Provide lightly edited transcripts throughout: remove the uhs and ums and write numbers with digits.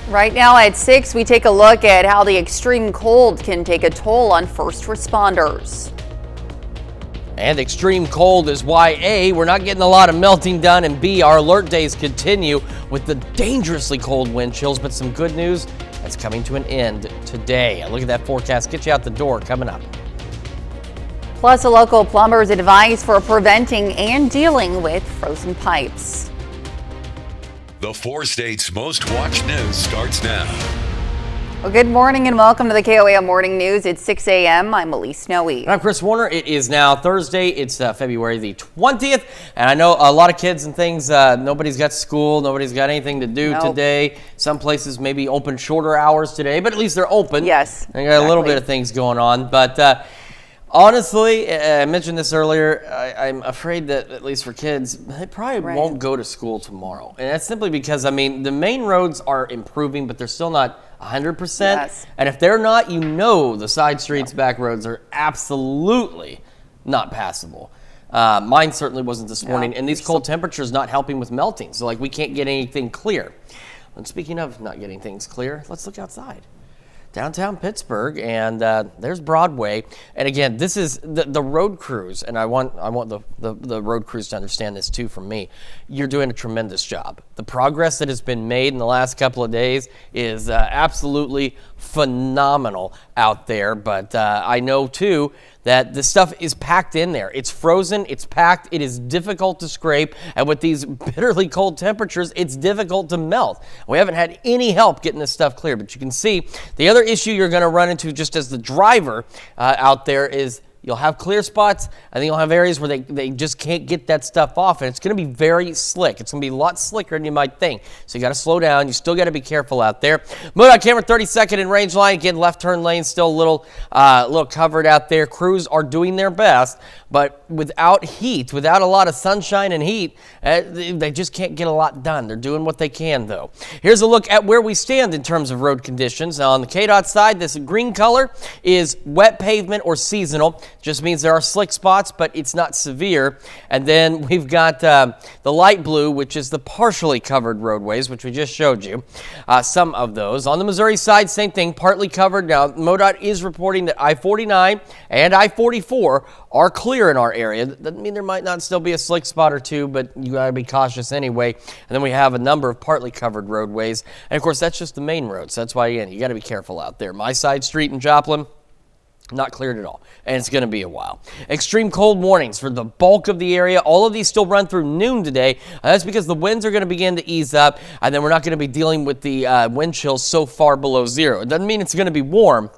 Right now at 6, we take a look at how the extreme cold can take a toll on first responders. And extreme cold is why A, we're not getting a lot of melting done, and B, our alert days continue with the dangerously cold wind chills. But some good news, that's coming to an end today. Look at that forecast, get you out the door coming up. Plus, a local plumber's advice for preventing and dealing with frozen pipes. The 4 states' most watched news starts now. Well, good morning and welcome to the KOAM Morning News. It's 6 a.m. I'm Elise Snowy. And I'm Chris Warner. It is now Thursday. It's February the 20th. And I know a lot of kids and things, nobody's got school. Nobody's got anything to do today. Some places may be open shorter hours today, but at least they're open. Yes, and got a little bit of things going on. But honestly, I mentioned this earlier, I'm afraid that, at least for kids, they probably won't go to school tomorrow. And that's simply because, I mean, the main roads are improving, but they're still not 100%. Yes. And if they're not, you know the side streets, back roads are absolutely not passable. Mine certainly wasn't this morning. And these cold temperatures not helping with melting. So, like, we can't get anything clear. And speaking of not getting things clear, let's look outside. Downtown Pittsburgh, and there's Broadway. And again, this is the road crews, and I want the road crews to understand this too from me. You're doing a tremendous job. The progress that has been made in the last couple of days is absolutely phenomenal out there. But I know too that the stuff is packed in there. It's frozen, it's packed, it is difficult to scrape, and with these bitterly cold temperatures, it's difficult to melt. We haven't had any help getting this stuff clear, but you can see the other issue you're going to run into just as the driver out there is you'll have clear spots, and then you'll have areas where they just can't get that stuff off, and it's going to be very slick. It's going to be a lot slicker than you might think. So you got to slow down. You still got to be careful out there. MoDOT camera 32nd in range line. Again, left turn lane still a little covered out there. Crews are doing their best, but without heat, without a lot of sunshine and heat, they just can't get a lot done. They're doing what they can, though. Here's a look at where we stand in terms of road conditions. Now, on the KDOT side, this green color is wet pavement or seasonal. Just means there are slick spots, but it's not severe. And then we've got the light blue, which is the partially covered roadways, which we just showed you. Some of those. On the Missouri side, same thing, partly covered. Now, MoDOT is reporting that I-49 and I-44 are clear in our area. That doesn't mean there might not still be a slick spot or two, but you got to be cautious anyway. And then we have a number of partly covered roadways. And of course, that's just the main roads. That's why, again, you got to be careful out there. My side street in Joplin, not cleared at all, and it's going to be a while. Extreme cold warnings for the bulk of the area. All of these still run through noon today. That's because the winds are going to begin to ease up, and then we're not going to be dealing with the wind chills so far below zero. It doesn't mean it's going to be warm.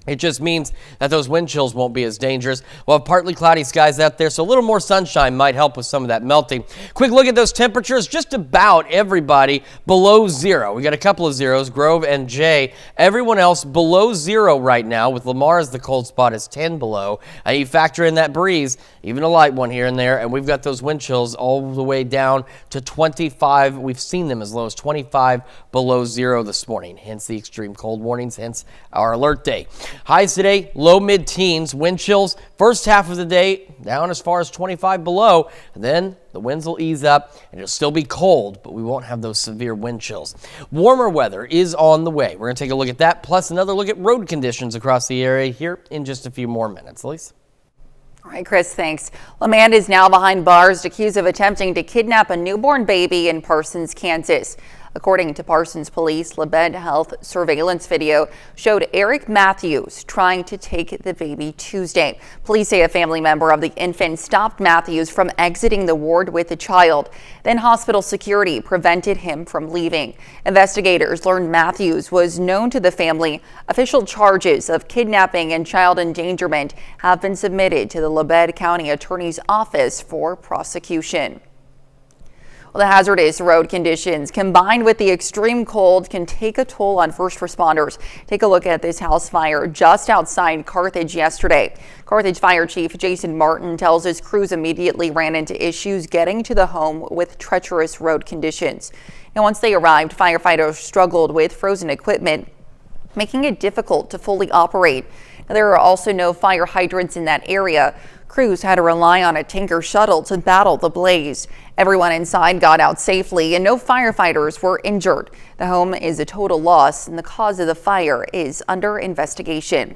It just means that those wind chills won't be as dangerous. We'll have partly cloudy skies out there, so a little more sunshine might help with some of that melting. Quick look at those temperatures. Just about everybody below zero. We got a couple of zeros, Grove and Jay. Everyone else below zero right now, with Lamar as the cold spot is 10 below. And you factor in that breeze, even a light one here and there, and we've got those wind chills all the way down to 25. We've seen them as low as 25 below zero this morning, hence the extreme cold warnings, hence our alert day. Highs today, low mid-teens, wind chills. First half of the day, down as far as 25 below. And then the winds will ease up, and it'll still be cold, but we won't have those severe wind chills. Warmer weather is on the way. We're going to take a look at that, plus another look at road conditions across the area here in just a few more minutes. Elise? All right, Chris, thanks. A man is now behind bars accused of attempting to kidnap a newborn baby in Parsons, Kansas. According to Parsons Police, Labette Health surveillance video showed Eric Matthews trying to take the baby Tuesday. Police say a family member of the infant stopped Matthews from exiting the ward with the child. Then hospital security prevented him from leaving. Investigators learned Matthews was known to the family. Official charges of kidnapping and child endangerment have been submitted to the Labette County Attorney's Office for prosecution. Well, the hazardous road conditions combined with the extreme cold can take a toll on first responders. Take a look at this house fire just outside Carthage yesterday. Carthage Fire Chief Jason Martin tells his crews immediately ran into issues getting to the home with treacherous road conditions. And once they arrived, firefighters struggled with frozen equipment, making it difficult to fully operate. Now, there are also no fire hydrants in that area. Crews had to rely on a tanker shuttle to battle the blaze. Everyone inside got out safely and no firefighters were injured. The home is a total loss and the cause of the fire is under investigation.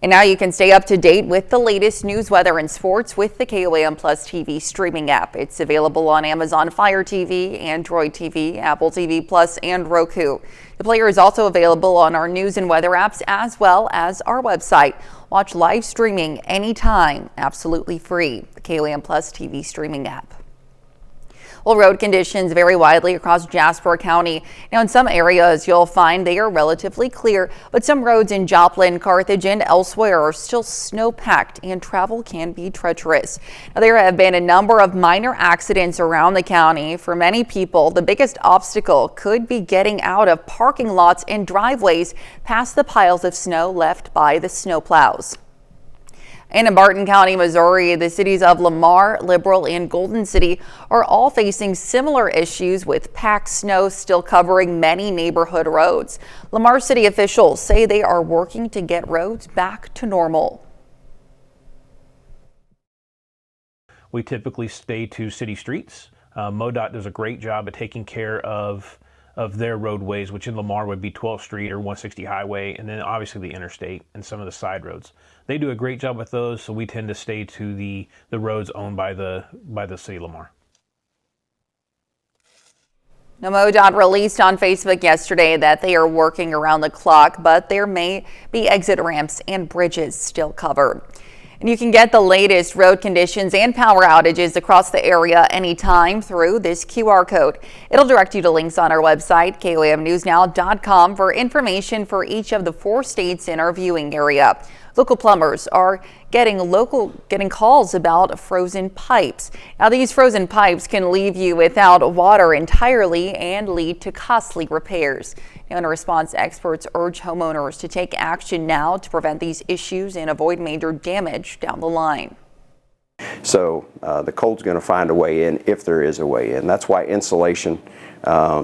And now you can stay up to date with the latest news, weather, and sports with the KOAM Plus TV streaming app. It's available on Amazon Fire TV, Android TV, Apple TV Plus, and Roku. The player is also available on our news and weather apps as well as our website. Watch live streaming anytime, absolutely free. The KOAM Plus TV streaming app. Well, road conditions vary widely across Jasper County. Now, in some areas, you'll find they are relatively clear, but some roads in Joplin, Carthage, and elsewhere are still snow-packed and travel can be treacherous. Now, there have been a number of minor accidents around the county. For many people, the biggest obstacle could be getting out of parking lots and driveways past the piles of snow left by the snowplows. And in Barton County, Missouri, the cities of Lamar, Liberal, and Golden City are all facing similar issues with packed snow still covering many neighborhood roads. Lamar City officials say they are working to get roads back to normal. We typically stay to city streets. MoDOT does a great job at taking care of their roadways, which in Lamar would be 12th Street or 160 Highway, and then obviously the interstate and some of the side roads. They do a great job with those, so we tend to stay to the roads owned by the city of Lamar. Now, MoDOT released on Facebook yesterday that they are working around the clock, but there may be exit ramps and bridges still covered. And you can get the latest road conditions and power outages across the area anytime through this QR code. It'll direct you to links on our website, KOAMnewsnow.com, for information for each of the 4 states in our viewing area. Local plumbers are getting calls about frozen pipes. Now, these frozen pipes can leave you without water entirely and lead to costly repairs. Now, in response, experts urge homeowners to take action now to prevent these issues and avoid major damage down the line. So the cold's going to find a way in if there is a way in. That's why insulation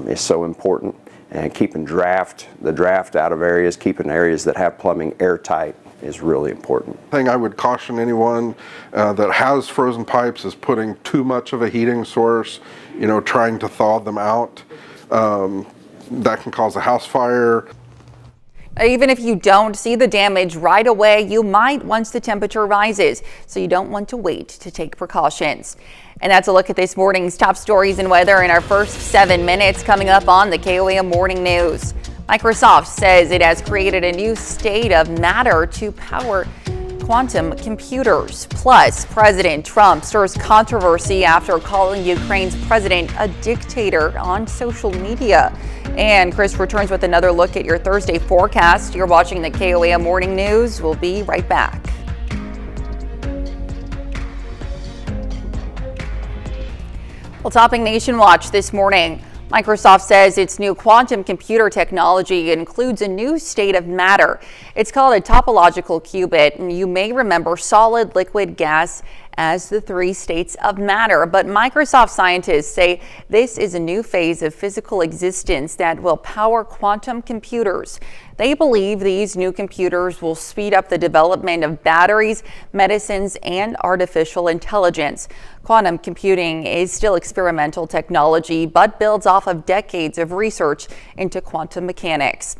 is so important, and keeping the draft out of areas, keeping areas that have plumbing airtight is really important. The thing I would caution anyone that has frozen pipes is putting too much of a heating source, trying to thaw them out. That can cause a house fire. Even if you don't see the damage right away, you might once the temperature rises, so you don't want to wait to take precautions. And that's a look at this morning's top stories and weather in our first 7 minutes, coming up on the KOAM Morning News. Microsoft says it has created a new state of matter to power quantum computers. Plus, President Trump stirs controversy after calling Ukraine's president a dictator on social media. And Chris returns with another look at your Thursday forecast. You're watching the KOAM Morning News. We'll be right back. Well, topping Nation Watch this morning. Microsoft says its new quantum computer technology includes a new state of matter. It's called a topological qubit, and you may remember solid, liquid, gas as the 3 states of matter. But Microsoft scientists say this is a new phase of physical existence that will power quantum computers. They believe these new computers will speed up the development of batteries, medicines, and artificial intelligence. Quantum computing is still experimental technology, but builds off of decades of research into quantum mechanics.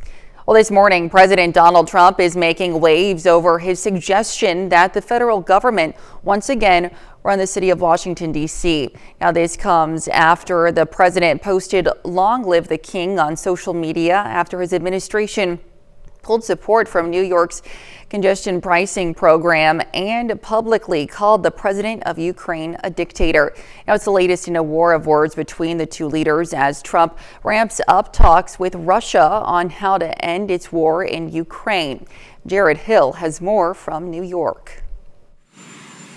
Well, this morning, President Donald Trump is making waves over his suggestion that the federal government once again run the city of Washington, D.C. Now, this comes after the president posted "Long Live the King" on social media after his administration pulled support from New York's congestion pricing program and publicly called the president of Ukraine a dictator. Now, it's the latest in a war of words between the two leaders as Trump ramps up talks with Russia on how to end its war in Ukraine. Jared Hill has more from New York.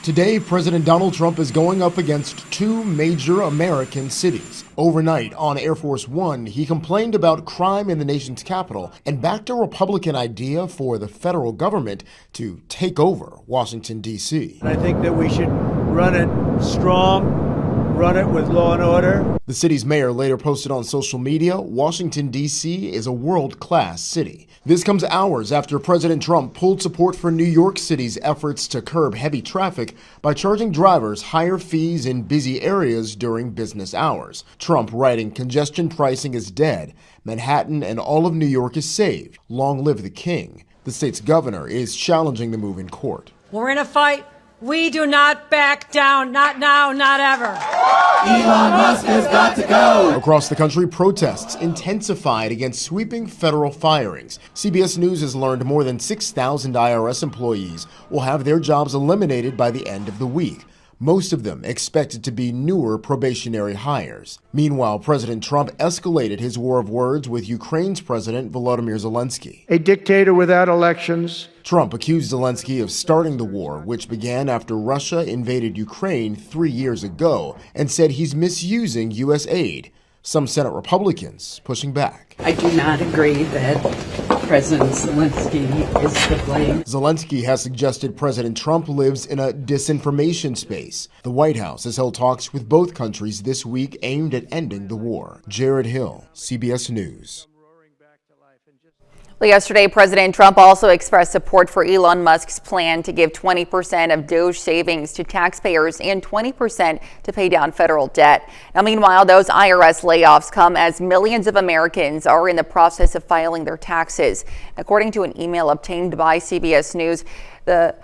Today, President Donald Trump is going up against 2 major American cities. Overnight on Air Force One, he complained about crime in the nation's capital and backed a Republican idea for the federal government to take over Washington, D.C. I think that we should run it strong, run it with law and order. The city's mayor later posted on social media, Washington, D.C. is a world-class city. This comes hours after President Trump pulled support for New York City's efforts to curb heavy traffic by charging drivers higher fees in busy areas during business hours. Trump writing, "Congestion pricing is dead. Manhattan and all of New York is saved. Long live the king." The state's governor is challenging the move in court. We're in a fight. We do not back down. Not now, not ever. Elon Musk has got to go. Across the country, protests intensified against sweeping federal firings. CBS News has learned more than 6,000 IRS employees will have their jobs eliminated by the end of the week. Most of them expected to be newer probationary hires. Meanwhile, President Trump escalated his war of words with Ukraine's President Volodymyr Zelensky. A dictator without elections. Trump accused Zelensky of starting the war, which began after Russia invaded Ukraine 3 years ago, and said he's misusing U.S. aid. Some Senate Republicans pushing back. I do not agree that President Zelensky is to blame. Zelensky has suggested President Trump lives in a disinformation space. The White House has held talks with both countries this week aimed at ending the war. Jared Hill, CBS News. Well, yesterday, President Trump also expressed support for Elon Musk's plan to give 20% of Doge savings to taxpayers and 20% to pay down federal debt. Now, meanwhile, those IRS layoffs come as millions of Americans are in the process of filing their taxes. According to an email obtained by CBS News, the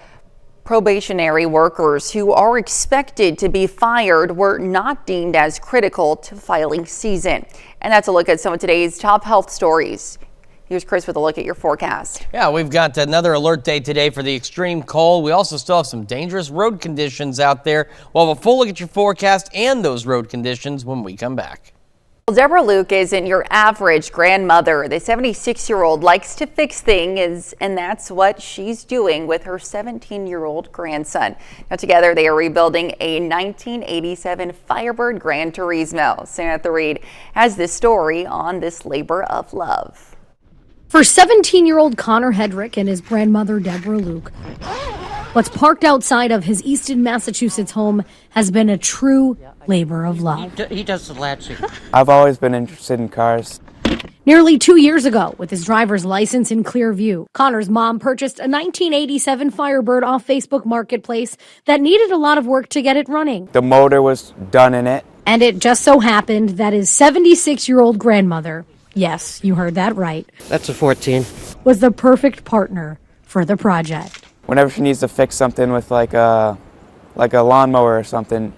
probationary workers who are expected to be fired were not deemed as critical to filing season. And that's a look at some of today's top health stories. Here's Chris with a look at your forecast. Yeah, we've got another alert day today for the extreme cold. We also still have some dangerous road conditions out there. We'll have a full look at your forecast and those road conditions when we come back. Well, Deborah Luke isn't your average grandmother. The 76-year-old likes to fix things, and that's what she's doing with her 17-year-old grandson. Now, together, they are rebuilding a 1987 Firebird Gran Turismo. Samantha Reed has this story on this labor of love. For 17-year-old Connor Hedrick and his grandmother, Deborah Luke, what's parked outside of his Easton, Massachusetts home has been a true labor of love. He does the latching. I've always been interested in cars. Nearly 2 years ago, with his driver's license in clear view, Connor's mom purchased a 1987 Firebird off Facebook Marketplace that needed a lot of work to get it running. The motor was done in it. And it just so happened that his 76-year-old grandmother, yes, you heard that right, That's a 14. was the perfect partner for the project. Whenever she needs to fix something with like a lawnmower or something,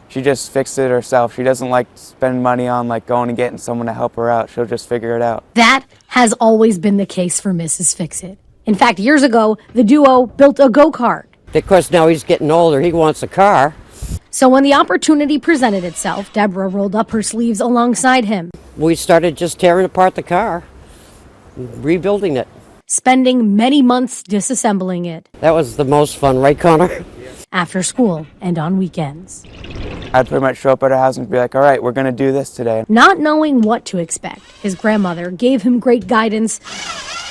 she just fixed it herself. She doesn't like to spend money on like going and getting someone to help her out. She'll just figure it out. That has always been the case for Mrs. Fix-It. In fact, years ago, the duo built a go-kart. Of course, now he's getting older. He wants a car. So when the opportunity presented itself, Deborah rolled up her sleeves alongside him. We started just tearing apart the car, rebuilding it. Spending many months disassembling it. That was the most fun, right, Connor? After school and on weekends. I'd pretty much show up at her house and be like, all right, we're going to do this today. Not knowing what to expect, his grandmother gave him great guidance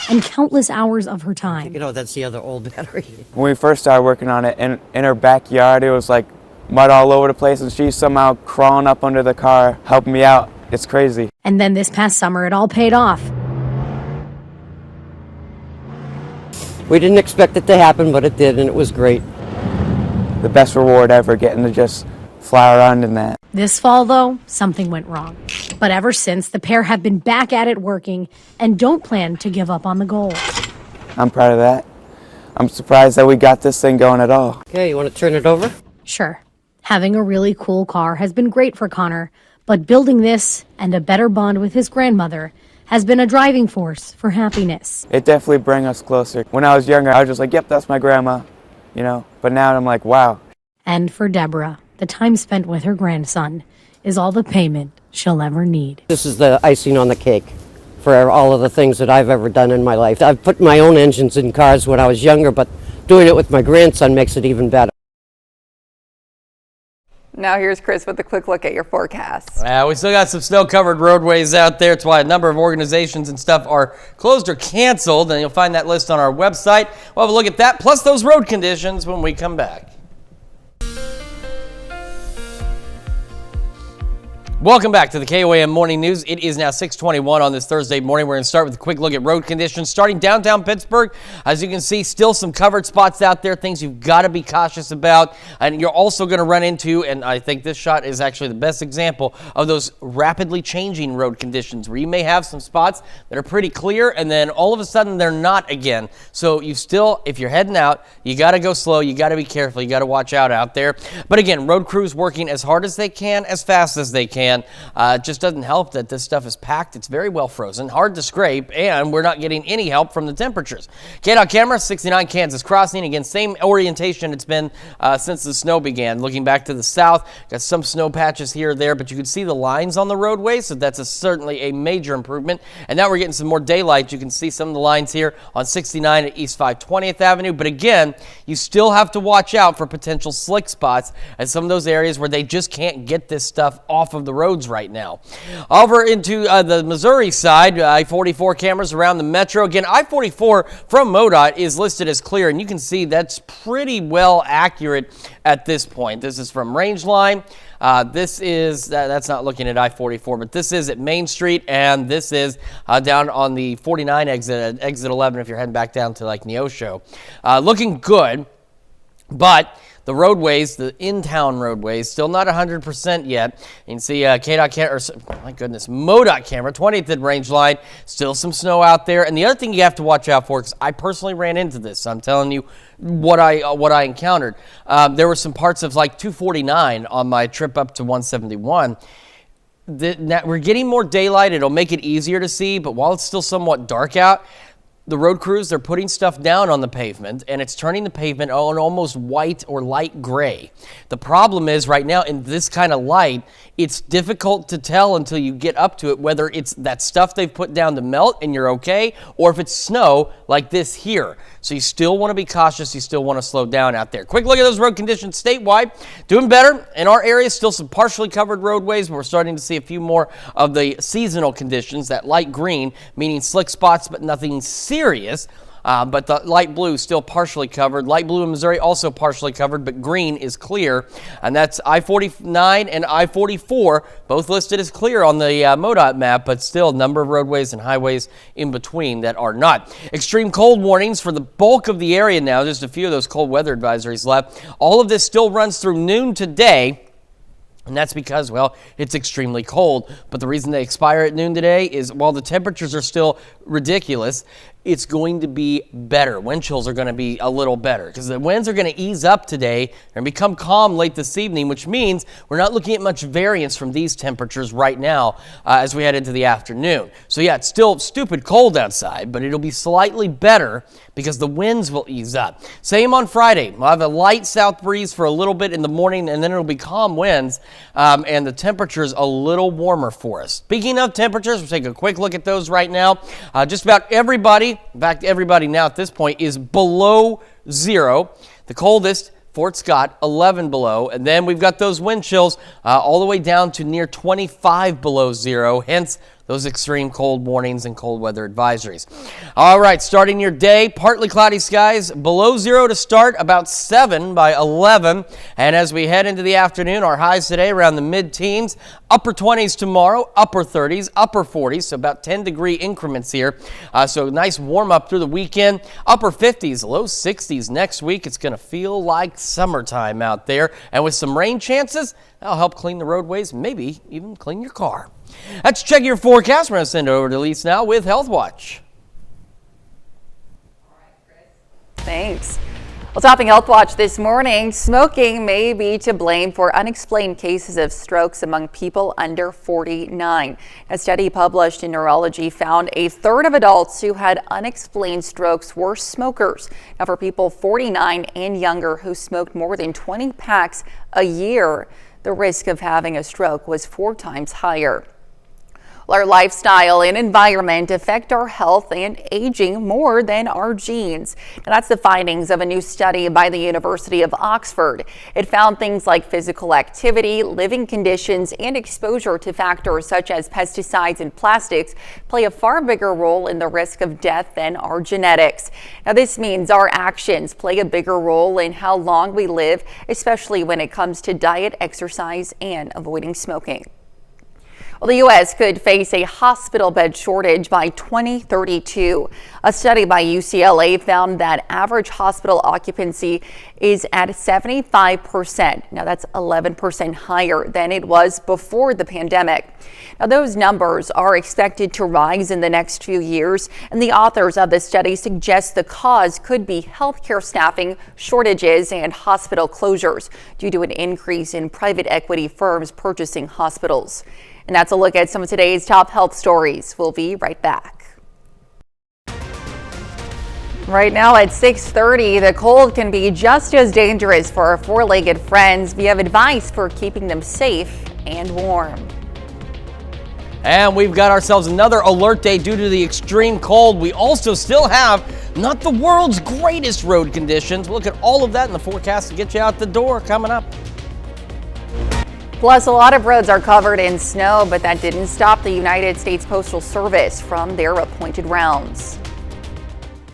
and countless hours of her time. You know, that's the other old battery. When we first started working on it, in her backyard, it was like mud all over the place, and she's somehow crawling up under the car, helping me out. It's crazy. And then this past summer, it all paid off. We didn't expect it to happen, but it did, and it was great. The best reward ever, getting to just fly around in that. This fall, though, something went wrong. But ever since, the pair have been back at it working and don't plan to give up on the goal. I'm proud of that. I'm surprised that we got this thing going at all. Okay, you want to turn it over? Sure. Having a really cool car has been great for Connor, but building this and a better bond with his grandmother has been a driving force for happiness. It definitely brings us closer. When I was younger, I was just like, yep, that's my grandma, you know. But now I'm like, wow. And for Deborah, the time spent with her grandson is all the payment she'll ever need. This is the icing on the cake for all of the things that I've ever done in my life. I've put my own engines in cars when I was younger, but doing it with my grandson makes it even better. Now here's Chris with a quick look at your forecast. We still got some snow-covered roadways out there. That's why a number of organizations and stuff are closed or canceled, and you'll find that list on our website. We'll have a look at that, plus those road conditions when we come back. Welcome back to the KOAM Morning News. It is now 6:21 on this Thursday morning. We're going to start with a quick look at road conditions. Starting downtown Pittsburgh, as you can see, still some covered spots out there, things you've got to be cautious about. And you're also going to run into, and I think this shot is actually the best example of those rapidly changing road conditions where you may have some spots that are pretty clear and then all of a sudden they're not again. So you still, if you're heading out, you got to go slow. You got to be careful. You got to watch out there. But again, road crews working as hard as they can, as fast as they can. It just doesn't help that this stuff is packed. It's very well frozen, hard to scrape, and we're not getting any help from the temperatures. KDOT camera, 69 Kansas Crossing. Again, same orientation it's been since the snow began. Looking back to the south, got some snow patches here or there, but you can see the lines on the roadway, so that's certainly a major improvement. And now we're getting some more daylight. You can see some of the lines here on 69 at East 520th Avenue. But again, you still have to watch out for potential slick spots at some of those areas where they just can't get this stuff off of the roads right now. Over into the Missouri side, I-44 cameras around the metro. Again, I-44 from MoDOT is listed as clear, and you can see that's pretty well accurate at this point. This is from Rangeline. This is, that's not looking at I-44, but this is at Main Street, and this is down on the 49 exit, exit 11 if you're heading back down to like Neosho. Looking good, but the roadways, the in-town roadways, still not 100% yet. You can see KDOT camera, my goodness, MoDOT camera, 20th at Rangeline. Still some snow out there. And the other thing you have to watch out for, because I personally ran into this, so I'm telling you what I encountered. There were some parts of like 249 on my trip up to 171. We're getting more daylight. It'll make it easier to see, but while it's still somewhat dark out, the road crews, they're putting stuff down on the pavement, and it's turning the pavement on almost white or light gray. The problem is right now in this kind of light, it's difficult to tell until you get up to it whether it's that stuff they've put down to melt and you're okay, or if it's snow like this here. So you still want to be cautious. You still want to slow down out there. Quick look at those road conditions statewide. Doing better in our area. Still some partially covered roadways, but we're starting to see a few more of the seasonal conditions. That light green, meaning slick spots, but nothing serious. But the light blue still partially covered. Light blue in Missouri also partially covered, but green is clear. And that's I-49 and I-44, both listed as clear on the MoDOT map, but still a number of roadways and highways in between that are not. Extreme cold warnings for the bulk of the area now. Just a few of those cold weather advisories left. All of this still runs through noon today. And that's because, well, it's extremely cold. But the reason they expire at noon today is while the temperatures are still ridiculous, it's going to be better. Wind chills are going to be a little better because the winds are going to ease up today and become calm late this evening, which means we're not looking at much variance from these temperatures right now as we head into the afternoon. So yeah, it's still stupid cold outside, but it'll be slightly better because the winds will ease up. Same on Friday. We'll have a light south breeze for a little bit in the morning, and then it'll be calm winds, and the temperature's a little warmer for us. Speaking of temperatures, we'll take a quick look at those right now. Just about everybody, in fact, everybody now at this point is below zero. The coldest, Fort Scott, 11 below. And then we've got those wind chills all the way down to near 25 below zero. Hence, those extreme cold warnings and cold weather advisories. All right, starting your day, partly cloudy skies, below zero to start, about 7 by 11. And as we head into the afternoon, our highs today around the mid-teens, upper 20s tomorrow, upper 30s, upper 40s, so about 10-degree increments here. So nice warm up through the weekend, upper 50s, low 60s next week. It's going to feel like summertime out there. And with some rain chances, that'll help clean the roadways, maybe even clean your car. Let's check your forecast. We're going to send it over to Lise now with Health Watch. All right, Chris. Thanks. Well, topping Health Watch this morning, smoking may be to blame for unexplained cases of strokes among people under 49. A study published in Neurology found a third of adults who had unexplained strokes were smokers. Now, for people 49 and younger who smoked more than 20 packs a year, the risk of having a stroke was 4 times higher. Well, our lifestyle and environment affect our health and aging more than our genes. Now, that's the findings of a new study by the University of Oxford. It found things like physical activity, living conditions, and exposure to factors such as pesticides and plastics play a far bigger role in the risk of death than our genetics. Now, this means our actions play a bigger role in how long we live, especially when it comes to diet, exercise, and avoiding smoking. Well, the U.S. could face a hospital bed shortage by 2032. A study by UCLA found that average hospital occupancy is at 75%. Now, that's 11% higher than it was before the pandemic. Now, those numbers are expected to rise in the next few years, and the authors of the study suggest the cause could be healthcare staffing shortages and hospital closures due to an increase in private equity firms purchasing hospitals. And that's a look at some of today's top health stories. We'll be right back. Right now at 6:30, the cold can be just as dangerous for our four-legged friends. We have advice for keeping them safe and warm. And we've got ourselves another alert day due to the extreme cold. We also still have not the world's greatest road conditions. We'll look at all of that in the forecast to get you out the door coming up. Plus, a lot of roads are covered in snow, but that didn't stop the United States Postal Service from their appointed rounds.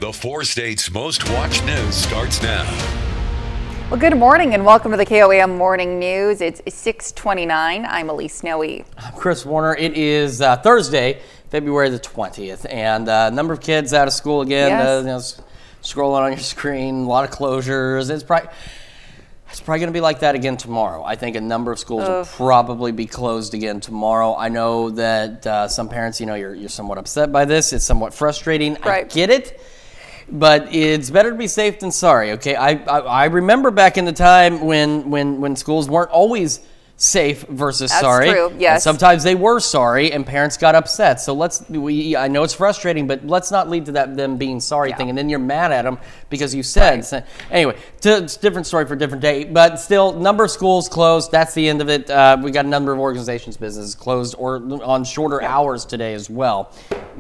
The four states' most watched news starts now. Well, good morning and welcome to the KOAM Morning News. It's 6:29. I'm Elise Snowy. I'm Chris Warner. It is Thursday, February the 20th, and a number of kids out of school again. Yes. Scrolling on your screen, a lot of closures. It's probably going to be like that again tomorrow. I think a number of schools will probably be closed again tomorrow. I know that some parents, you're somewhat upset by this. It's somewhat frustrating. Right. I get it. But it's better to be safe than sorry, okay? I remember back in the time when schools weren't always safe versus sorry. That's true, yes. And sometimes they were sorry and parents got upset. So I know it's frustrating, but let's not lead to them being sorry thing. And then you're mad at them because you said. Right. So, anyway, it's a different story for a different day. But still, number of schools closed. That's the end of it. We got a number of organizations, businesses closed or on shorter hours today as well.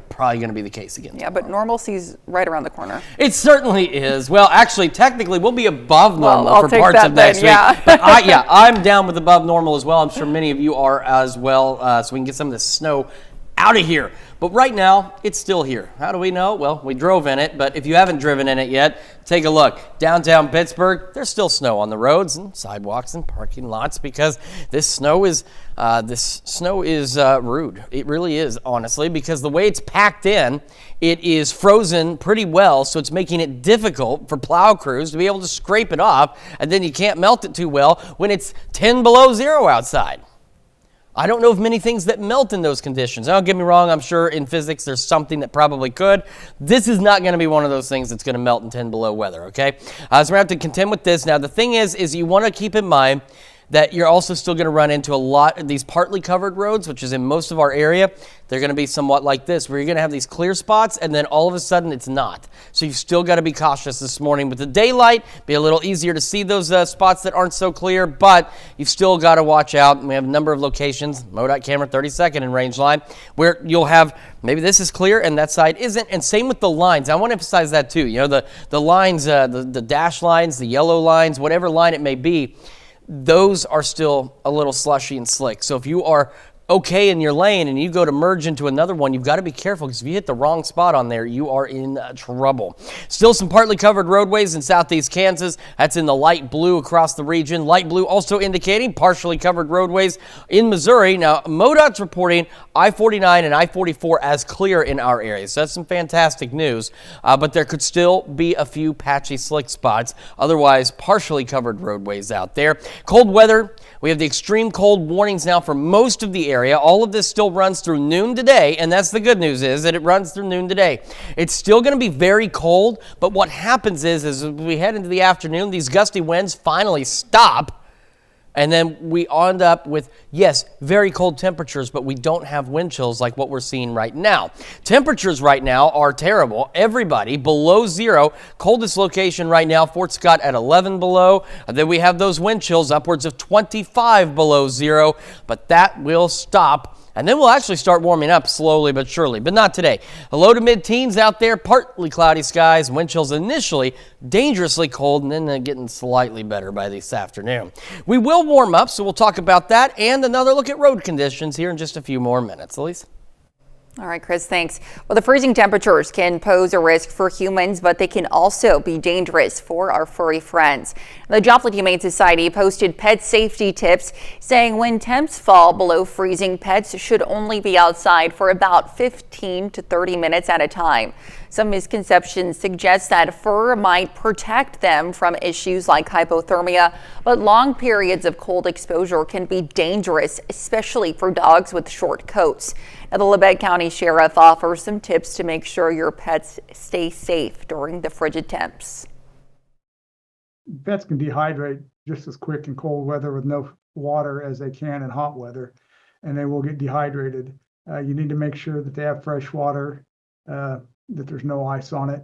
Probably going to be the case again. Yeah, but normalcy's right around the corner. It certainly is. Well, actually, technically, we'll be above normal I'll for take parts that of next then, week. But I'm down with above normal as well. I'm sure many of you are as well, so we can get some of the snow out of here. But right now, it's still here. How do we know? Well, we drove in it, but if you haven't driven in it yet, take a look. Downtown Pittsburgh, there's still snow on the roads and sidewalks and parking lots because this snow is rude. It really is, honestly, because the way it's packed in, it is frozen pretty well, so it's making it difficult for plow crews to be able to scrape it off, and then you can't melt it too well when it's 10 below zero outside. I don't know of many things that melt in those conditions. Don't get me wrong, I'm sure in physics there's something that probably could. This is not going to be one of those things that's going to melt in 10 below weather, okay? So we're going to have to contend with this. Now, the thing is you want to keep in mind that you're also still going to run into a lot of these partly covered roads, which is in most of our area. They're going to be somewhat like this, where you're going to have these clear spots, and then all of a sudden it's not. So you've still got to be cautious this morning. With the daylight, be a little easier to see those spots that aren't so clear, but you've still got to watch out. We have a number of locations, MoDOT camera 32nd in range line, where you'll have, maybe this is clear and that side isn't, and same with the lines. I want to emphasize that too. The lines, the dash lines, the yellow lines, whatever line it may be, those are still a little slushy and slick. So if you are okay in your lane and you go to merge into another one, you've got to be careful because if you hit the wrong spot on there, you are in trouble. Still some partly covered roadways in southeast Kansas. That's in the light blue across the region. Light blue also indicating partially covered roadways in Missouri. Now, MoDOT's reporting I-49 and I-44 as clear in our area. So that's some fantastic news, but there could still be a few patchy slick spots. Otherwise, partially covered roadways out there. Cold weather. We have the extreme cold warnings now for most of the area. All of this still runs through noon today, and that's the good news is that it runs through noon today. It's still going to be very cold, but what happens is as we head into the afternoon, these gusty winds finally stop. And then we end up with, yes, very cold temperatures, but we don't have wind chills like what we're seeing right now. Temperatures right now are terrible. Everybody below zero. Coldest location right now, Fort Scott at 11 below. And then we have those wind chills upwards of 25 below zero, but that will stop. And then we'll actually start warming up slowly but surely, but not today. A low to mid-teens out there, partly cloudy skies, wind chills initially dangerously cold, and then getting slightly better by this afternoon. We will warm up, so we'll talk about that and another look at road conditions here in just a few more minutes. Elise? All right, Chris, thanks. Well, the freezing temperatures can pose a risk for humans, but they can also be dangerous for our furry friends. The Joplin Humane Society posted pet safety tips saying when temps fall below freezing, pets should only be outside for about 15 to 30 minutes at a time. Some misconceptions suggest that fur might protect them from issues like hypothermia, but long periods of cold exposure can be dangerous, especially for dogs with short coats. Now, the Labette County Sheriff offers some tips to make sure your pets stay safe during the frigid temps. Pets can dehydrate just as quick in cold weather with no water as they can in hot weather, and they will get dehydrated. You need to make sure that they have fresh water, that there's no ice on it.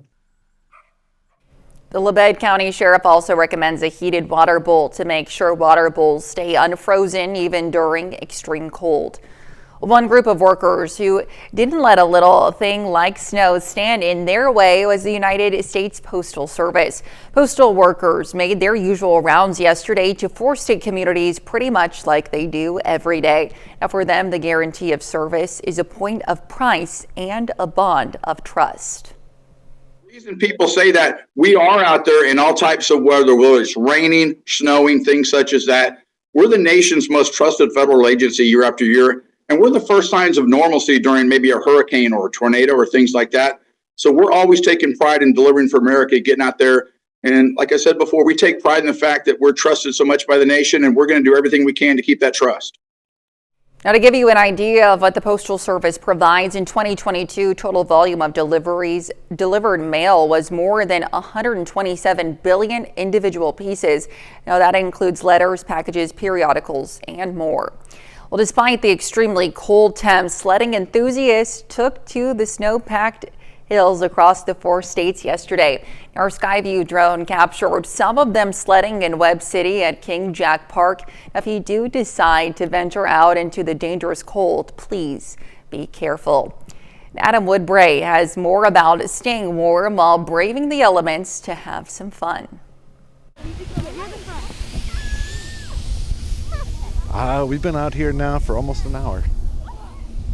The Labette County Sheriff also recommends a heated water bowl to make sure water bowls stay unfrozen even during extreme cold. One group of workers who didn't let a little thing like snow stand in their way was the United States Postal Service. Postal workers made their usual rounds yesterday to four-state communities pretty much like they do every day. Now, for them, the guarantee of service is a point of price and a bond of trust. The reason people say that, we are out there in all types of weather, whether it's raining, snowing, things such as that. We're the nation's most trusted federal agency year after year. And we're the first signs of normalcy during maybe a hurricane or a tornado or things like that. So we're always taking pride in delivering for America, getting out there. And like I said before, we take pride in the fact that we're trusted so much by the nation, and we're going to do everything we can to keep that trust. Now, to give you an idea of what the Postal Service provides in 2022, total volume of delivered mail was more than 127 billion individual pieces. Now, that includes letters, packages, periodicals, and more. Well, despite the extremely cold temps, sledding enthusiasts took to the snow-packed hills across the four states yesterday. Our Skyview drone captured some of them sledding in Webb City at King Jack Park. If you do decide to venture out into the dangerous cold, please be careful. Adam Woodbray has more about staying warm while braving the elements to have some fun. We've been out here now for almost an hour.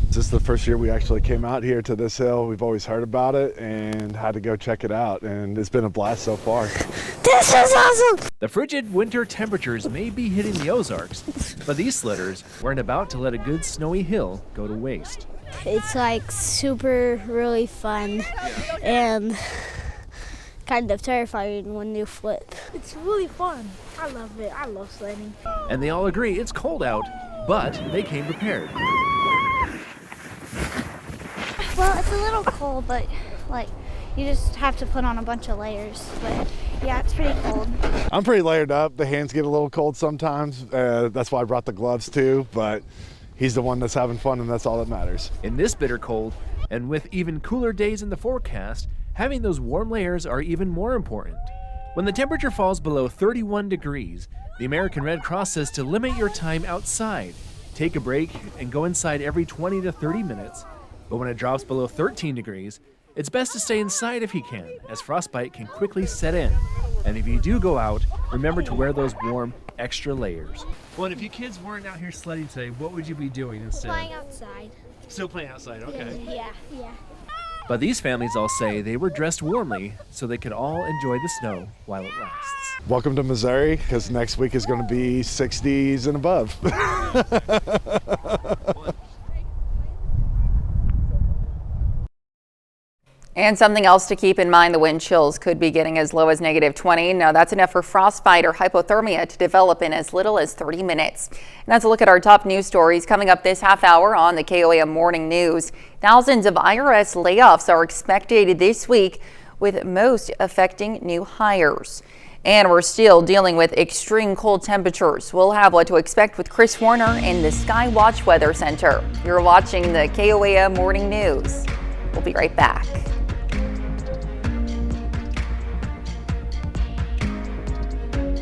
This is the first year we actually came out here to this hill. We've always heard about it and had to go check it out, and it's been a blast so far. This is awesome! The frigid winter temperatures may be hitting the Ozarks, but these sledders weren't about to let a good snowy hill go to waste. It's like super really fun and kind of terrifying when you flip. It's really fun. I love it. I love sledding. And they all agree it's cold out, but they came prepared. Well, it's a little cold, but like you just have to put on a bunch of layers. But yeah, it's pretty cold. I'm pretty layered up. The hands get a little cold sometimes. That's why I brought the gloves too, but he's the one that's having fun, and that's all that matters. In this bitter cold, and with even cooler days in the forecast, having those warm layers are even more important. When the temperature falls below 31 degrees, the American Red Cross says to limit your time outside. Take a break and go inside every 20 to 30 minutes. But when it drops below 13 degrees, it's best to stay inside if you can, as frostbite can quickly set in. And if you do go out, remember to wear those warm, extra layers. Well, and if you kids weren't out here sledding today, what would you be doing instead? Playing outside. Still playing outside, okay. Yeah. But these families all say they were dressed warmly so they could all enjoy the snow while it lasts. Welcome to Missouri, because next week is going to be 60s and above. And something else to keep in mind, the wind chills could be getting as low as -20. Now, that's enough for frostbite or hypothermia to develop in as little as 30 minutes. And that's a look at our top news stories coming up this half hour on the KOAM Morning News. Thousands of IRS layoffs are expected this week, with most affecting new hires. And we're still dealing with extreme cold temperatures. We'll have what to expect with Chris Warner in the Skywatch Weather Center. You're watching the KOAM Morning News. We'll be right back.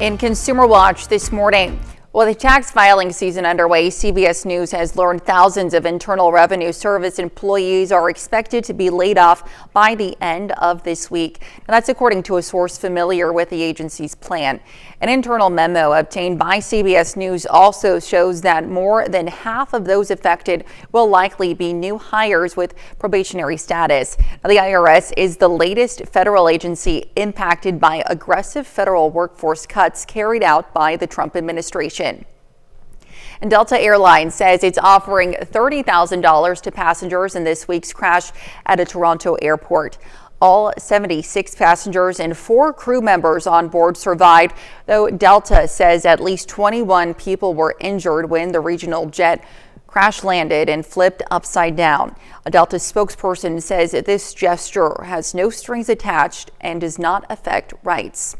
In Consumer Watch this morning, Well, the tax filing season underway, CBS News has learned thousands of Internal Revenue Service employees are expected to be laid off by the end of this week. Now, that's according to a source familiar with the agency's plan. An internal memo obtained by CBS News also shows that more than half of those affected will likely be new hires with probationary status. Now, the IRS is the latest federal agency impacted by aggressive federal workforce cuts carried out by the Trump administration. And Delta Airlines says it's offering $30,000 to passengers in this week's crash at a Toronto airport. All 76 passengers and 4 crew members on board survived, though Delta says at least 21 people were injured when the regional jet crash landed and flipped upside down. A Delta spokesperson says that this gesture has no strings attached and does not affect rights.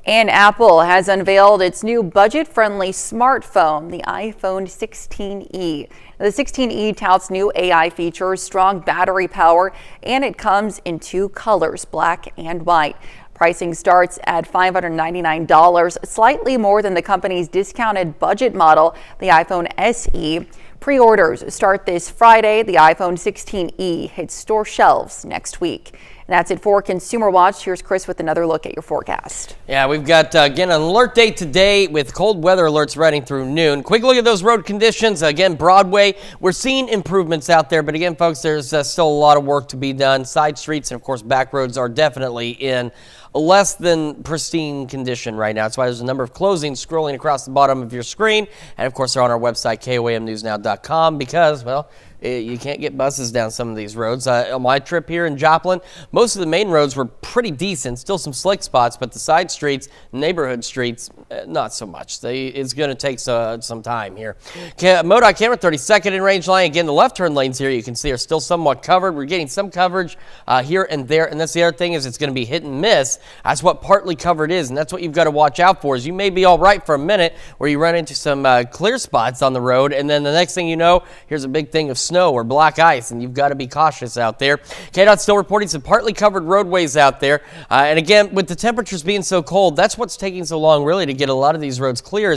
And Apple has unveiled its new budget-friendly smartphone, the iPhone 16e. The 16e touts new AI features, strong battery power, and it comes in 2 colors, black and white. Pricing starts at $599, slightly more than the company's discounted budget model, the iPhone SE. Pre-orders start this Friday. The iPhone 16e hits store shelves next week. And that's it for Consumer Watch. Here's Chris with another look at your forecast. Yeah, we've got, again, an alert day today with cold weather alerts running through noon. Quick look at those road conditions. Again, Broadway, we're seeing improvements out there. But again, folks, there's still a lot of work to be done. Side streets and, of course, back roads are definitely in less than pristine condition right now. That's why there's a number of closings scrolling across the bottom of your screen. And, of course, they're on our website, KOAMnewsnow.com, because, well, you can't get buses down some of these roads. On my trip here in Joplin, most of the main roads were pretty decent, still some slick spots, but the side streets, neighborhood streets, not so much. It's going to take some time here. MoDOT camera 32nd in range line. Again, the left turn lanes here you can see are still somewhat covered. We're getting some coverage here and there, and that's the other thing is it's going to be hit and miss. That's what partly covered is, and that's what you've got to watch out for. Is you may be all right for a minute where you run into some clear spots on the road, and then the next thing you know, here's a big thing of snow or black ice, and you've got to be cautious out there. KDOT still reporting some partly covered roadways out there. And again, with the temperatures being so cold, that's what's taking so long really to get a lot of these roads clear.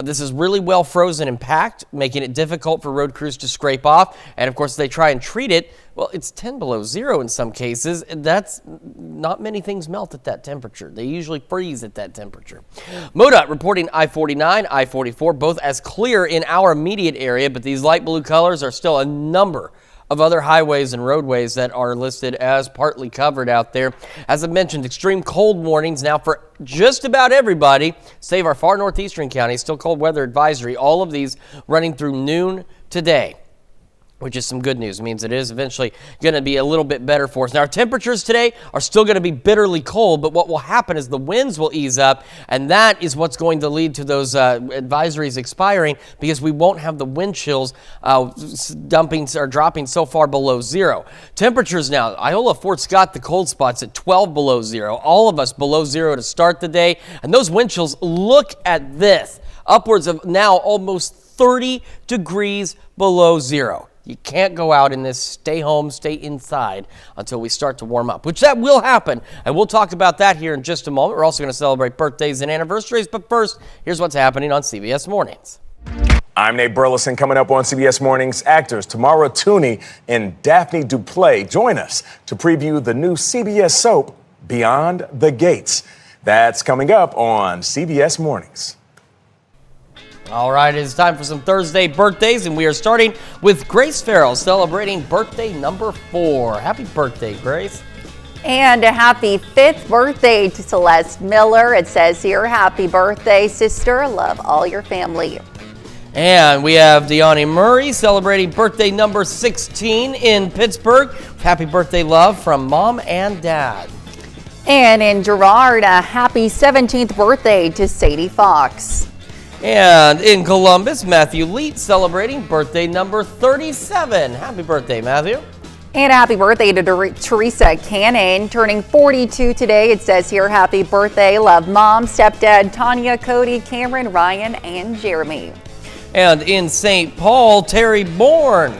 This is really well frozen and packed, making it difficult for road crews to scrape off. And of course, they try and treat it. Well, it's 10 below zero in some cases. That's not many things melt at that temperature. They usually freeze at that temperature. MoDOT reporting I-49, I-44, both as clear in our immediate area, but these light blue colors are still a number of other highways and roadways that are listed as partly covered out there. As I mentioned, extreme cold warnings now for just about everybody, save our far northeastern counties, still cold weather advisory. All of these running through noon today, which is some good news. It means it is eventually going to be a little bit better for us. Now, our temperatures today are still going to be bitterly cold, but what will happen is the winds will ease up, and that is what's going to lead to those advisories expiring because we won't have the wind chills dropping so far below zero. Temperatures now, Iola, Fort Scott, the cold spots at 12 below zero. All of us below zero to start the day, and those wind chills, look at this, upwards of now almost 30 degrees below zero. You can't go out in this, stay home, stay inside until we start to warm up, which that will happen. And we'll talk about that here in just a moment. We're also going to celebrate birthdays and anniversaries. But first, here's what's happening on CBS Mornings. I'm Nate Burleson. Coming up on CBS Mornings, actors Tamara Tooney and Daphne Duplay join us to preview the new CBS soap, Beyond the Gates. That's coming up on CBS Mornings. All right, it's time for some Thursday birthdays, and we are starting with Grace Farrell celebrating birthday number 4. Happy birthday, Grace. And a happy 5th birthday to Celeste Miller. It says here, happy birthday, sister. Love all your family. And we have Deani Murray celebrating birthday number 16 in Pittsburgh. Happy birthday, love, from Mom and Dad. And in Girard, a happy 17th birthday to Sadie Fox. And in Columbus, Matthew Leet celebrating birthday number 37. Happy birthday, Matthew. And happy birthday to Teresa Cannon, turning 42 today. It says here, happy birthday, love mom, stepdad, Tanya, Cody, Cameron, Ryan, and Jeremy. And in St. Paul, Terry Bourne,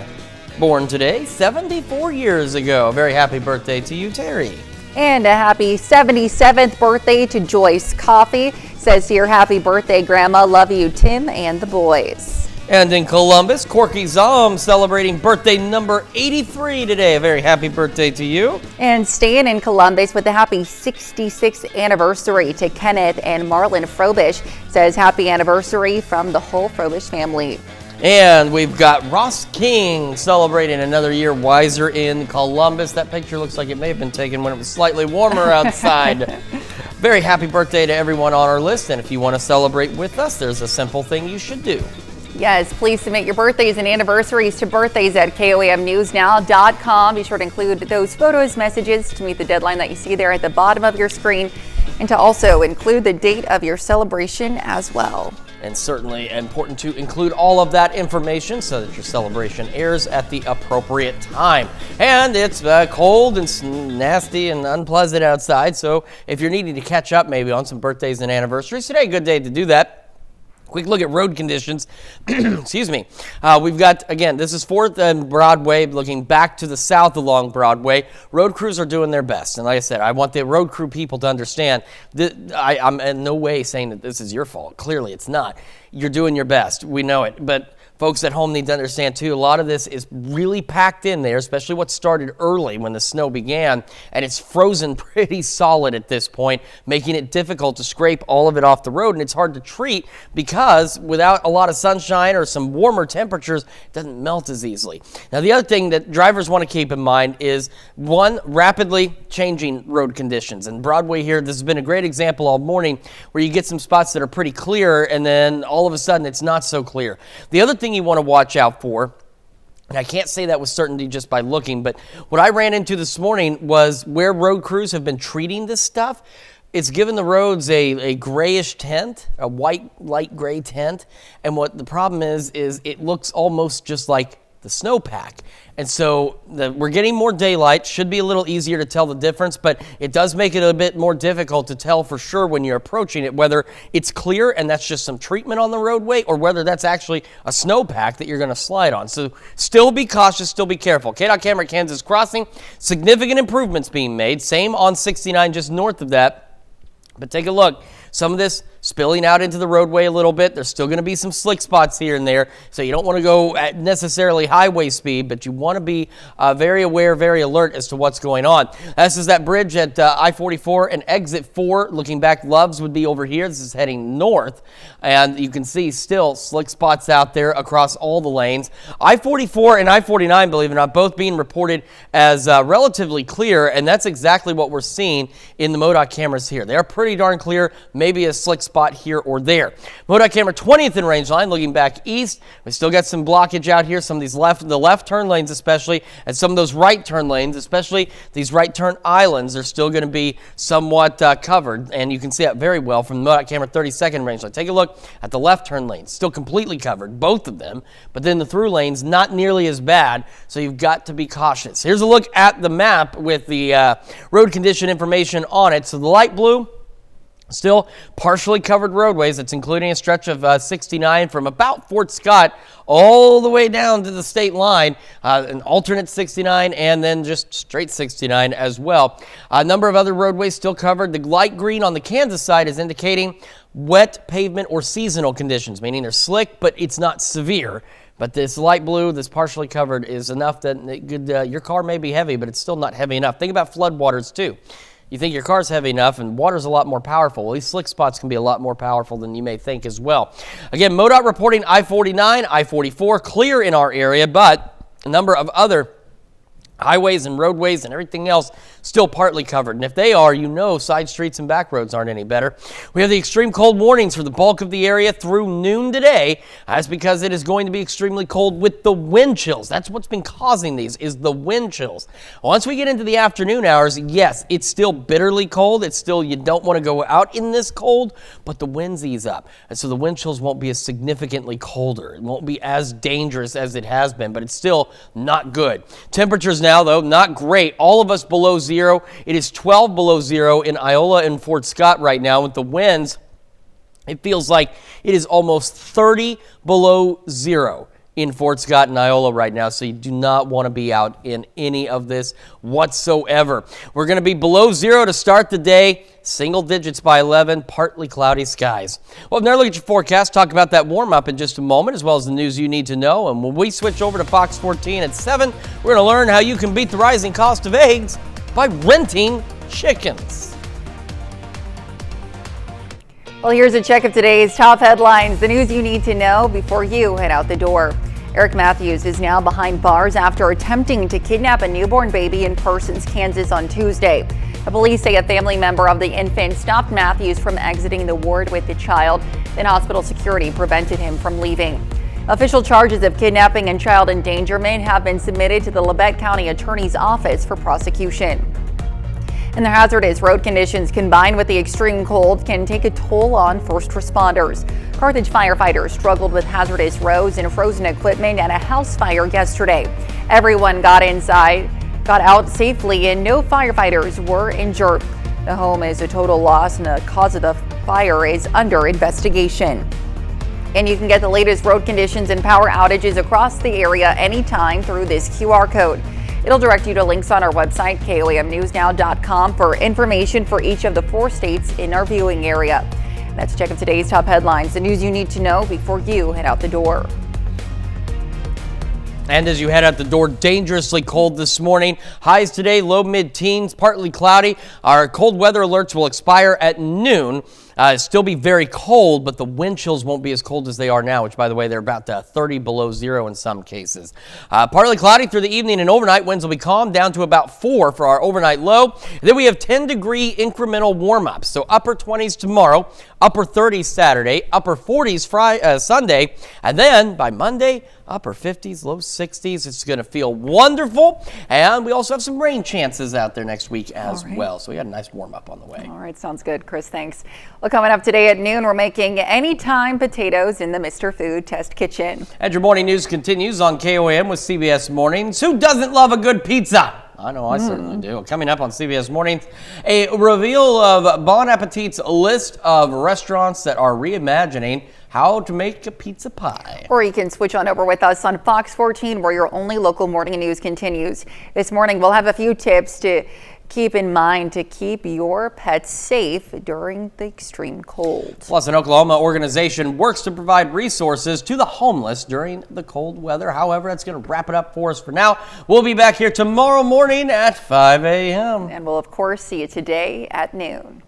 born today, 74 years ago. Very happy birthday to you, Terry. And a happy 77th birthday to Joyce Coffey. Says here, happy birthday, Grandma. Love you, Tim and the boys. And in Columbus, Corky Zom celebrating birthday number 83 today. A very happy birthday to you. And staying in Columbus with a happy 66th anniversary to Kenneth and Marlon Frobish. Says happy anniversary from the whole Frobish family. And we've got Ross King celebrating another year wiser in Columbus. That picture looks like it may have been taken when it was slightly warmer outside. Very happy birthday to everyone on our list. And if you want to celebrate with us, there's a simple thing you should do. Yes, please submit your birthdays and anniversaries to birthdays@KOAMnewsnow.com. Be sure to include those photos, messages to meet the deadline that you see there at the bottom of your screen, and to also include the date of your celebration as well. And certainly important to include all of that information so that your celebration airs at the appropriate time. And it's cold and nasty and unpleasant outside, so if you're needing to catch up maybe on some birthdays and anniversaries, today a good day to do that. Quick look at road conditions. Excuse me. We've got, again, this is 4th and Broadway, looking back to the south along Broadway. Road crews are doing their best. And like I said, I want the road crew people to understand that I'm in no way saying that this is your fault. Clearly, it's not. You're doing your best. We know it. But folks at home need to understand, too, a lot of this is really packed in there, especially what started early when the snow began, and it's frozen pretty solid at this point, making it difficult to scrape all of it off the road, and it's hard to treat because without a lot of sunshine or some warmer temperatures, it doesn't melt as easily. Now, the other thing that drivers want to keep in mind is, one, rapidly changing road conditions. And Broadway here, this has been a great example all morning where you get some spots that are pretty clear, and then all of a sudden it's not so clear. The other thing you want to watch out for, and I can't say that with certainty just by looking, but what I ran into this morning was where road crews have been treating this stuff. It's given the roads a grayish tint, a white, light gray tint, and what the problem is it looks almost just like the snowpack. And so we're getting more daylight, should be a little easier to tell the difference, but it does make it a bit more difficult to tell for sure when you're approaching it, whether it's clear and that's just some treatment on the roadway or whether that's actually a snowpack that you're going to slide on. So still be cautious, still be careful. KDOT camera at Kansas Crossing, significant improvements being made. Same on 69 just north of that. But take a look. Some of this spilling out into the roadway a little bit. There's still going to be some slick spots here and there, so you don't want to go at necessarily highway speed, but you want to be very aware, very alert as to what's going on. This is that bridge at I-44 and exit 4. Looking back, Loves would be over here. This is heading north, and you can see still slick spots out there across all the lanes. I-44 and I-49, believe it or not, both being reported as relatively clear, and that's exactly what we're seeing in the MoDOT cameras here. They're pretty darn clear, maybe a slick spot here or there. MoDOT camera 20th in range line, looking back east. We still got some blockage out here, some of these the left turn lanes especially, and some of those right turn lanes, especially these right turn islands, are still going to be somewhat covered, and you can see that very well from the MoDOT camera 32nd range line. Take a look at the left turn lanes, still completely covered, both of them, but then the through lanes not nearly as bad, so you've got to be cautious. Here's a look at the map with the road condition information on it. So the light blue, still partially covered roadways. It's including a stretch of 69 from about Fort Scott all the way down to the state line, an alternate 69 and then just straight 69 as well. A number of other roadways still covered. The light green on the Kansas side is indicating wet pavement or seasonal conditions, meaning they're slick, but it's not severe. But this light blue, this partially covered, is enough that it could, your car may be heavy, but it's still not heavy enough. Think about floodwaters too. You think your car's heavy enough and water's a lot more powerful. Well, these slick spots can be a lot more powerful than you may think as well. Again, MoDOT reporting I-49, I-44 clear in our area, but a number of other highways and roadways and everything else still partly covered. And if they are, you know side streets and back roads aren't any better. We have the extreme cold warnings for the bulk of the area through noon today. That's because it is going to be extremely cold with the wind chills. That's what's been causing these, is the wind chills. Once we get into the afternoon hours, yes, it's still bitterly cold. It's still, you don't want to go out in this cold, but the winds ease up. And so the wind chills won't be as significantly colder. It won't be as dangerous as it has been, but it's still not good. Temperatures now, though, not great. All of us below zero. It is 12 below zero in Iola and Fort Scott right now with the winds. It feels like it is almost 30 below zero in Fort Scott and Iola right now, so you do not want to be out in any of this whatsoever. We're going to be below zero to start the day, single digits by 11, partly cloudy skies. Well, now look at your forecast, talk about that warm-up in just a moment, as well as the news you need to know. And when we switch over to Fox 14 at 7, we're going to learn how you can beat the rising cost of eggs by renting chickens. Well, here's a check of today's top headlines, the news you need to know before you head out the door. Eric Matthews is now behind bars after attempting to kidnap a newborn baby in Parsons, Kansas on Tuesday. The police say a family member of the infant stopped Matthews from exiting the ward with the child. Then hospital security prevented him from leaving. Official charges of kidnapping and child endangerment have been submitted to the Labette County Attorney's Office for prosecution. And the hazardous road conditions combined with the extreme cold can take a toll on first responders. Carthage firefighters struggled with hazardous roads and frozen equipment at a house fire yesterday. Everyone got out safely and no firefighters were injured. The home is a total loss and the cause of the fire is under investigation. And you can get the latest road conditions and power outages across the area anytime through this QR code. It'll direct you to links on our website, KOAMnewsnow.com, for information for each of the 4 states in our viewing area. That's a check of today's top headlines, the news you need to know before you head out the door. And as you head out the door, dangerously cold this morning. Highs today, low mid-teens, partly cloudy. Our cold weather alerts will expire at noon. Still be very cold, but the wind chills won't be as cold as they are now, which, by the way, they're about 30 below zero in some cases. Partly cloudy through the evening and overnight. Winds will be calm down to about 4 for our overnight low. Then we have 10-degree incremental warm-ups. So upper 20s tomorrow, upper 30s Saturday, upper 40s Sunday, and then by Monday, upper 50s, low 60s. It's going to feel wonderful. And we also have some rain chances out there next week as well. So we got a nice warm-up on the way. All right, sounds good, Chris. Thanks. Well, coming up today at noon, we're making anytime potatoes in the Mr. Food Test Kitchen. And your morning news continues on KOAM with CBS Mornings. Who doesn't love a good pizza? I know I certainly do. Coming up on CBS Mornings, a reveal of Bon Appetit's list of restaurants that are reimagining how to make a pizza pie. Or you can switch on over with us on Fox 14, where your only local morning news continues. This morning, we'll have a few tips to keep in mind to keep your pets safe during the extreme cold. Plus, an Oklahoma organization works to provide resources to the homeless during the cold weather. However, that's going to wrap it up for us for now. We'll be back here tomorrow morning at 5 a.m. And we'll, of course, see you today at noon.